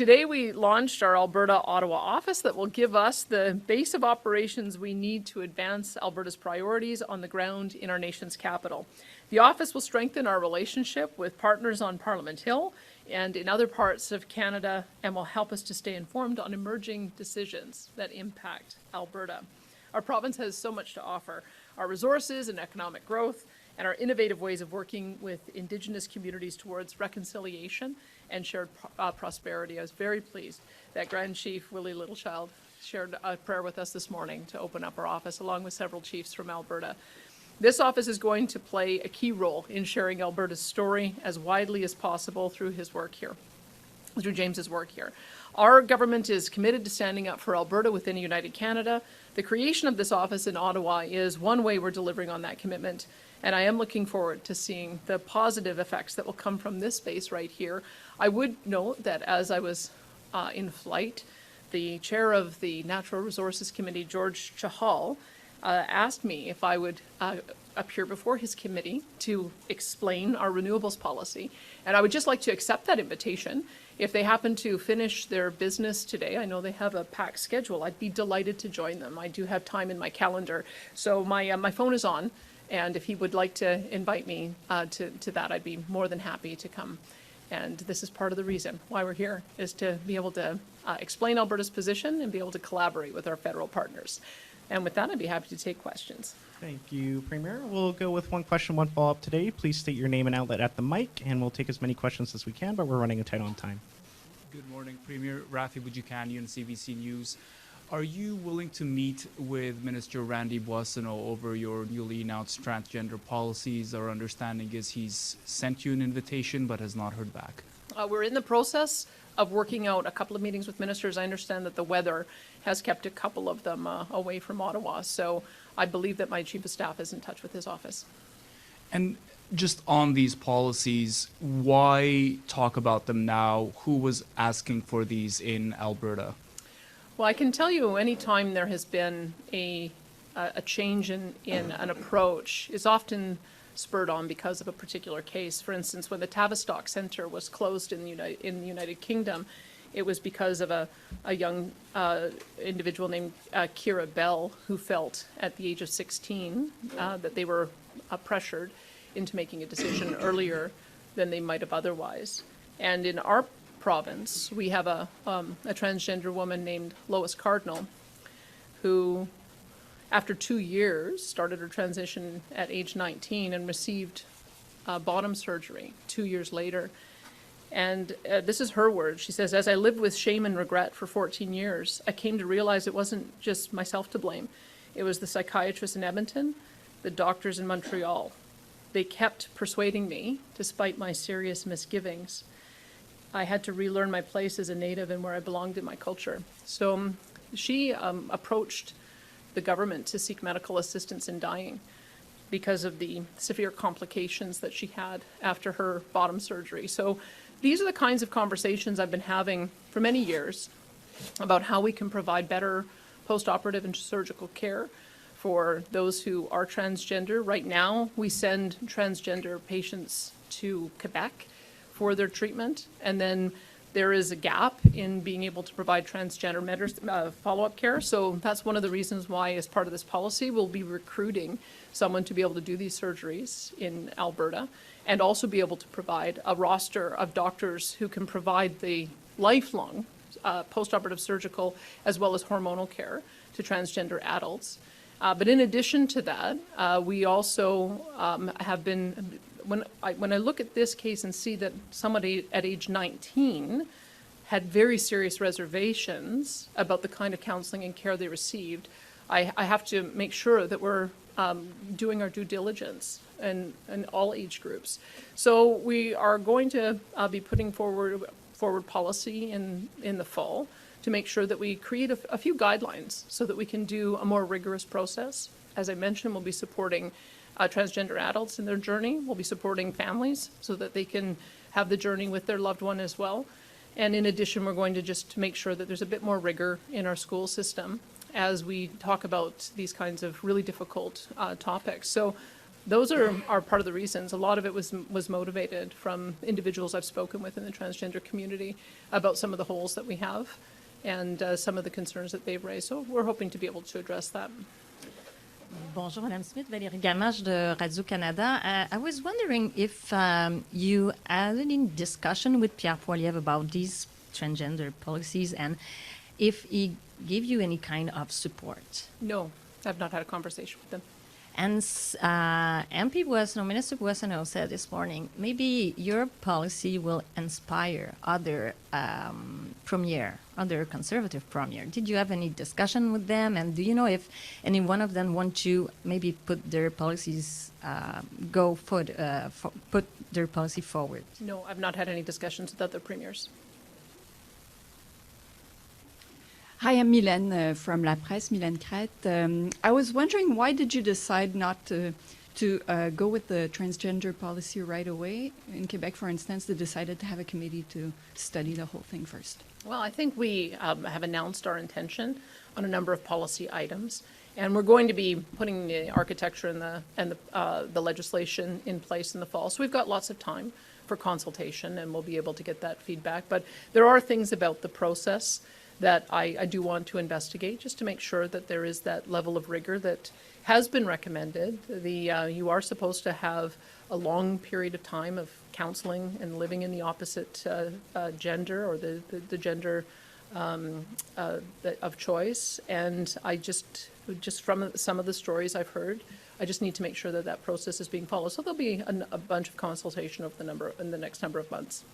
Today we launched our Alberta Ottawa office that will give us the base of operations we need to advance Alberta's priorities on the ground in our nation's capital. The office will strengthen our relationship with partners on Parliament Hill and in other parts of Canada and will help us to stay informed on emerging decisions that impact Alberta. Our province has so much to offer. Our resources and economic growth and our innovative ways of working with Indigenous communities towards reconciliation and shared prosperity. I was very pleased that Grand Chief Willie Littlechild shared a prayer with us this morning to open up our office, along with several chiefs from Alberta. This office is going to play a key role in sharing Alberta's story as widely as possible through his work here, through James's work here. Our government is committed to standing up for Alberta within United Canada. The creation of this office in Ottawa is one way we're delivering on that commitment, and I am looking forward to seeing the positive effects that will come from this space right here. I would note that as I was in flight, the chair of the Natural Resources Committee, George Chahal, asked me if I would appear before his committee to explain our renewables policy. And I would just like to accept that invitation. If they happen to finish their business today, I know they have a packed schedule, I'd be delighted to join them. I do have time in my calendar. So my phone is on, and if he would like to invite me to that, I'd be more than happy to come. And this is part of the reason why we're here, is to be able to explain Alberta's position and be able to collaborate with our federal partners. And with that, I'd be happy to take questions. Thank you, Premier. We'll go with one question, one follow-up today. Please state your name and outlet at the mic, and we'll take as many questions as we can, but we're running tight on time. Good morning, Premier. Rafi Boudjikanian, CBC News. Are you willing to meet with Minister Randy Boissonnault over your newly announced transgender policies? Our understanding is he's sent you an invitation but has not heard back. We're in the process of working out a couple of meetings with ministers. I understand that the weather has kept a couple of them away from Ottawa, so I believe that my chief of staff is in touch with his office. And just on these policies, why talk about them now? Who was asking for these in Alberta? Well, I can tell you any time there has been a change in an approach is often spurred on because of a particular case. For instance, when the Tavistock Centre was closed in the United Kingdom, it was because of a young individual named Kira Bell, who felt at the age of 16 that they were pressured into making a decision earlier than they might have otherwise. And in our province, we have a transgender woman named Lois Cardinal, who, after 2 years, started her transition at age 19 and received bottom surgery 2 years later. And this is her words. She says, "As I lived with shame and regret for 14 years, I came to realize it wasn't just myself to blame. It was the psychiatrists in Edmonton, the doctors in Montreal. They kept persuading me, despite my serious misgivings. I had to relearn my place as a Native and where I belonged in my culture." So she approached the government to seek medical assistance in dying because of the severe complications that she had after her bottom surgery. So these are the kinds of conversations I've been having for many years about how we can provide better post-operative and surgical care for those who are transgender. Right now, we send transgender patients to Quebec for their treatment, and then there is a gap in being able to provide transgender follow-up care. So that's one of the reasons why, as part of this policy, we'll be recruiting someone to be able to do these surgeries in Alberta, and also be able to provide a roster of doctors who can provide the lifelong post-operative surgical as well as hormonal care to transgender adults. But in addition to that, we also have been, when I look at this case and see that somebody at age 19 had very serious reservations about the kind of counseling and care they received, I have to make sure that we're doing our due diligence in all age groups. So we are going to be putting forward policy in the fall to make sure that we create a few guidelines so that we can do a more rigorous process. As I mentioned, we'll be supporting transgender adults in their journey. We'll be supporting families so that they can have the journey with their loved one as well. And in addition, we're going to just make sure that there's a bit more rigor in our school system as we talk about these kinds of really difficult topics. So those are part of the reasons. A lot of it was motivated from individuals I've spoken with in the transgender community about some of the holes that we have and some of the concerns that they've raised. So we're hoping to be able to address that. Bonjour, Madame Smith. Valérie Gamache de Radio-Canada. I was wondering if you had any discussion with Pierre Poilievre about these transgender policies and if he gave you any kind of support. No, I've not had a conversation with them. And MP Boissonnault, Minister Boissonnault said this morning, maybe your policy will inspire other other conservative premier. Did you have any discussion with them? And do you know if any one of them want to maybe put their policies, put their policy forward? No, I've not had any discussions with other premiers. Hi, I'm Mylène from La Presse, Mylène Crête. I was wondering, why did you decide not to go with the transgender policy right away? In Quebec, for instance, they decided to have a committee to study the whole thing first. Well, I think we have announced our intention on a number of policy items, and we're going to be putting the architecture and the legislation in place in the fall. So we've got lots of time for consultation, and we'll be able to get that feedback. But there are things about the process that I do want to investigate, just to make sure that there is that level of rigor that has been recommended. You are supposed to have a long period of time of counseling and living in the opposite gender or the gender of choice. And I just from some of the stories I've heard, I just need to make sure that that process is being followed. So there'll be a bunch of consultation over in the next number of months.